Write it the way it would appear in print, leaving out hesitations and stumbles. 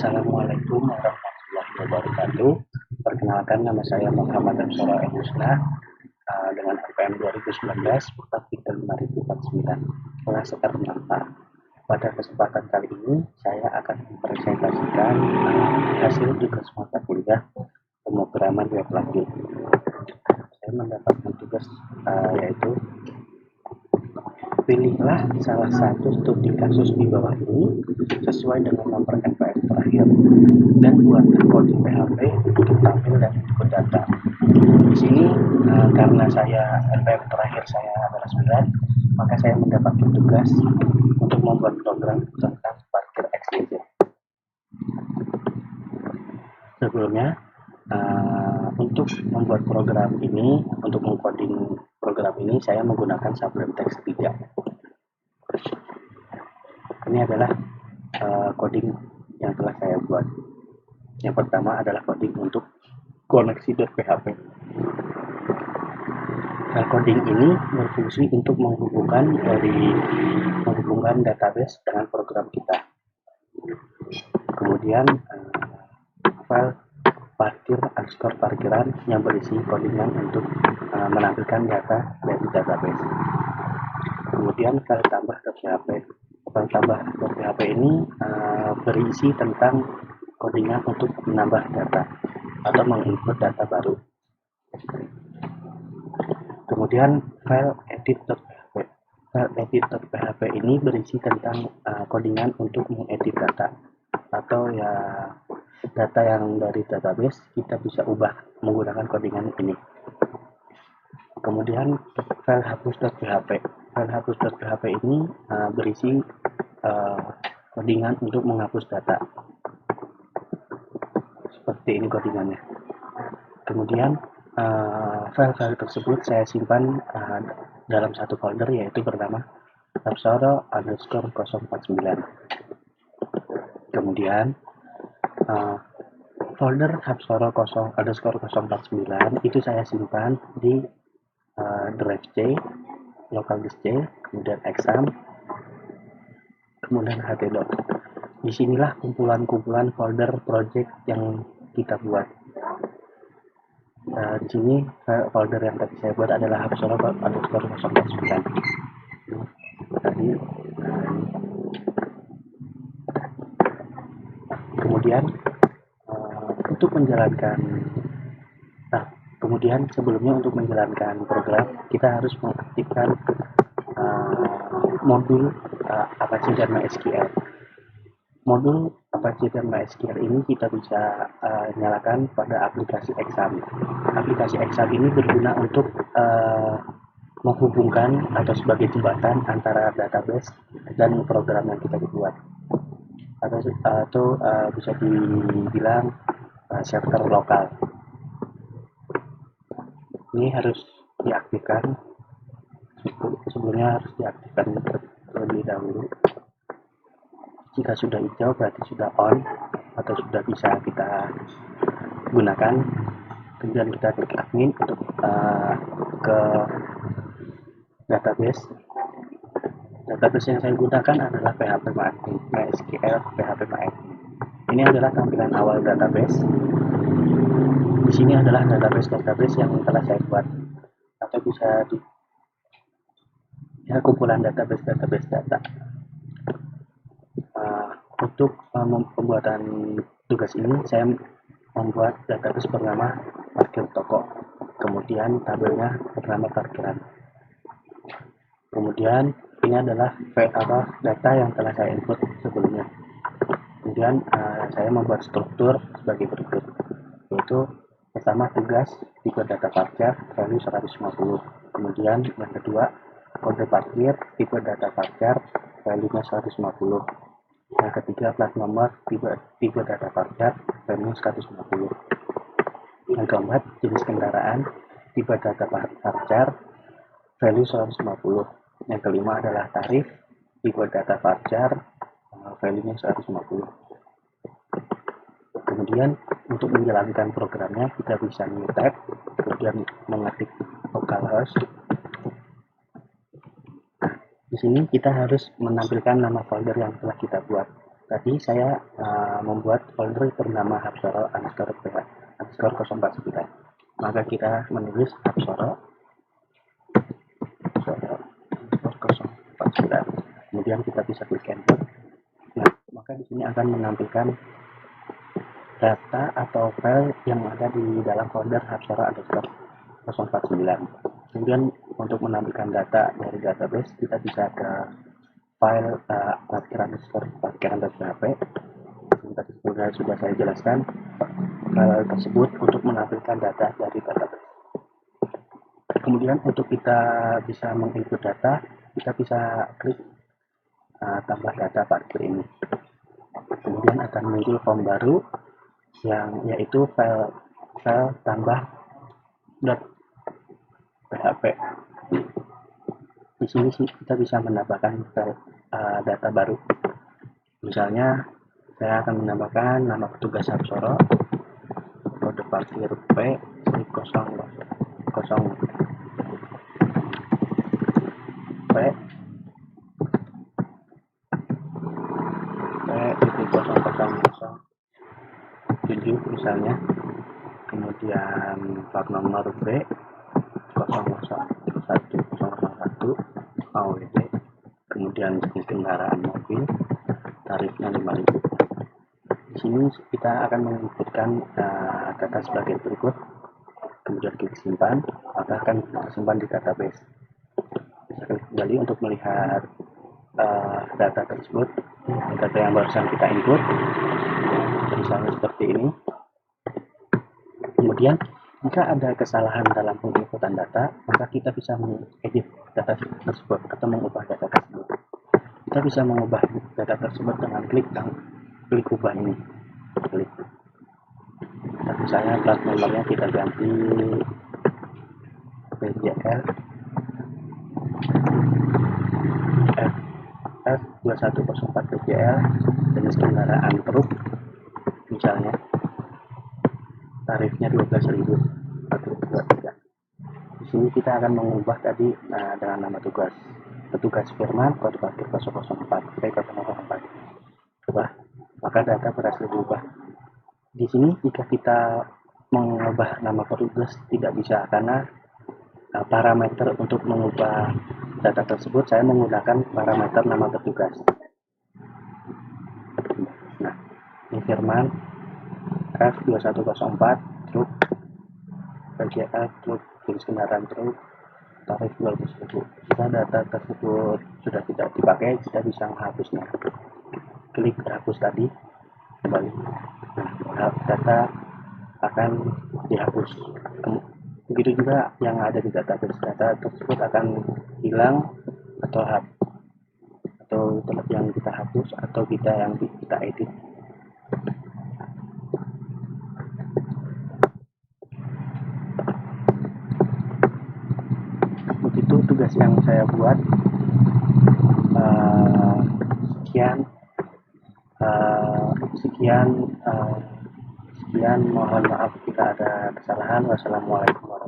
Assalamualaikum warahmatullahi wabarakatuh. Perkenalkan, nama saya Muhammad Absara Husna dengan RPM 2019 Bupati 5049 kelas 6A. Pada kesempatan kali ini saya akan mempresentasikan hasil tugas mata kuliah pemrograman web lanjut. Saya mendapatkan tugas yaitu pilihlah salah satu studi kasus di bawah ini sesuai dengan nomor NPM terakhir dan buatlah kode PHP untuk tampil dan input data. Di sini karena saya NPM terakhir saya adalah 9, maka saya mendapatkan tugas untuk membuat program tentang parkir XYZ. Sebelumnya untuk membuat program ini, untuk mengcoding program ini saya menggunakan Sublime Text 3. Ini adalah coding yang telah saya buat. Yang pertama adalah coding untuk koneksi.php. Coding ini berfungsi untuk menghubungkan database dengan program kita. Kemudian file parkiran yang berisi codingan untuk menampilkan data dari database. Kemudian file tambah.php. File tambah.php ini berisi tentang codingan untuk menambah data atau menginput data baru. Kemudian file edit.php. File edit.php ini berisi tentang codingan untuk mengedit data atau ya data yang dari database kita bisa ubah menggunakan codingan ini. Kemudian file hapus.php. File hapus.php ini berisi codingan untuk menghapus data. Seperti ini codingannya. Kemudian file-file tersebut saya simpan dalam satu folder yaitu bernama Absara_049. Kemudian folder Absara_049 itu saya simpan di drive C, local disk C, kemudian exam, kemudian htdoc. Disinilah kumpulan-kumpulan folder project yang kita buat. Di sini folder yang tadi saya buat adalah Absara_049. Tadi. Kemudian sebelumnya untuk menjalankan program kita harus mengaktifkan modul Apache dan MySQL. Modul Apache dan MySQL ini kita bisa nyalakan pada aplikasi exam. Aplikasi exam ini berguna untuk menghubungkan atau sebagai jembatan antara database dan program yang kita buat, atau bisa dibilang server lokal. Ini harus diaktifkan. Sebelumnya harus diaktifkan terlebih dahulu. Jika sudah hijau berarti sudah on atau sudah bisa kita gunakan. Kemudian kita klik admin untuk ke database. Database yang saya gunakan adalah PHP MySQL PHP MyAdmin. Ini adalah tampilan awal database. Di sini adalah database yang telah saya buat, atau bisa kumpulan database data. Untuk pembuatan tugas ini saya membuat database bernama parkir toko, kemudian tabelnya bernama parkiran. Kemudian ini adalah data yang telah saya input sebelumnya. Kemudian saya membuat struktur sebagai berikut, yaitu pertama tugas tipe data parkir value 150. Kemudian yang kedua kode parkir tipe data parkir value-nya 150. Yang ketiga plat nomor tipe data parkir value 150. Yang keempat jenis kendaraan tipe data parkir value 150. Yang kelima adalah tarif tipe data parkir value-nya 150. Kemudian untuk menjalankan programnya kita bisa new tab, kemudian mengetik localhost. Di sini kita harus menampilkan nama folder yang telah kita buat. Tadi saya membuat folder bernama Hapsoro underscore PH underscore 049. Maka kita menulis Hapsoro 049. Kemudian kita bisa klik enter. Nah, maka di sini akan menampilkan data atau file yang ada di dalam folder Hapsoro underscore 049. Kemudian untuk menampilkan data dari database, kita bisa ke file parkiran.php. Tadi sudah saya jelaskan file tersebut untuk menampilkan data dari database. Kemudian untuk kita bisa menginput data, kita bisa klik tambah data parkir ini. Kemudian akan muncul form baru yang yaitu file tambah .php. Di sini kita bisa menambahkan file data baru. Misalnya saya akan menambahkan nama petugas Hapsoro, kode parkir P 0 P 0007 misalnya, kemudian plat nomor B 001 AWD, kemudian jenis kendaraan mobil, tarifnya 5.000. Di sini kita akan menginputkan data sebagai berikut, kemudian klik simpan, maka akan tersimpan di database. Bisa klik kembali untuk melihat data tersebut, data yang barusan kita input, misalnya seperti ini. Kemudian jika ada kesalahan dalam penginputan data, maka kita bisa mengedit data tersebut atau mengubah data tersebut. Kita bisa mengubah data tersebut dengan klik ubah ini. Klik. Nah, misalnya plat nomornya kita ganti PJL F2104 PJL, jenis kendaraan truk, misalnya tarifnya 12.000. Di sini kita akan mengubah tadi dengan nama petugas Firman, kode parkir 004 P004. Coba, maka data berhasil diubah. Di sini jika kita mengubah nama petugas tidak bisa, karena parameter untuk mengubah data tersebut saya menggunakan parameter nama petugas. Nah, ini Firman F2104 truk PJL truk, jenis kendaraan truk, tarif 12.000. Jika data tersebut sudah tidak dipakai, kita bisa menghapusnya. Klik hapus tadi, kembali. Nah, data akan dihapus. Begitu juga yang ada di database, data tersebut akan hilang atau yang kita hapus atau yang kita edit. Begitu tugas yang saya buat. Sekian, mohon maaf jika ada kesalahan. Wassalamualaikum warahmatullahi wabarakatuh.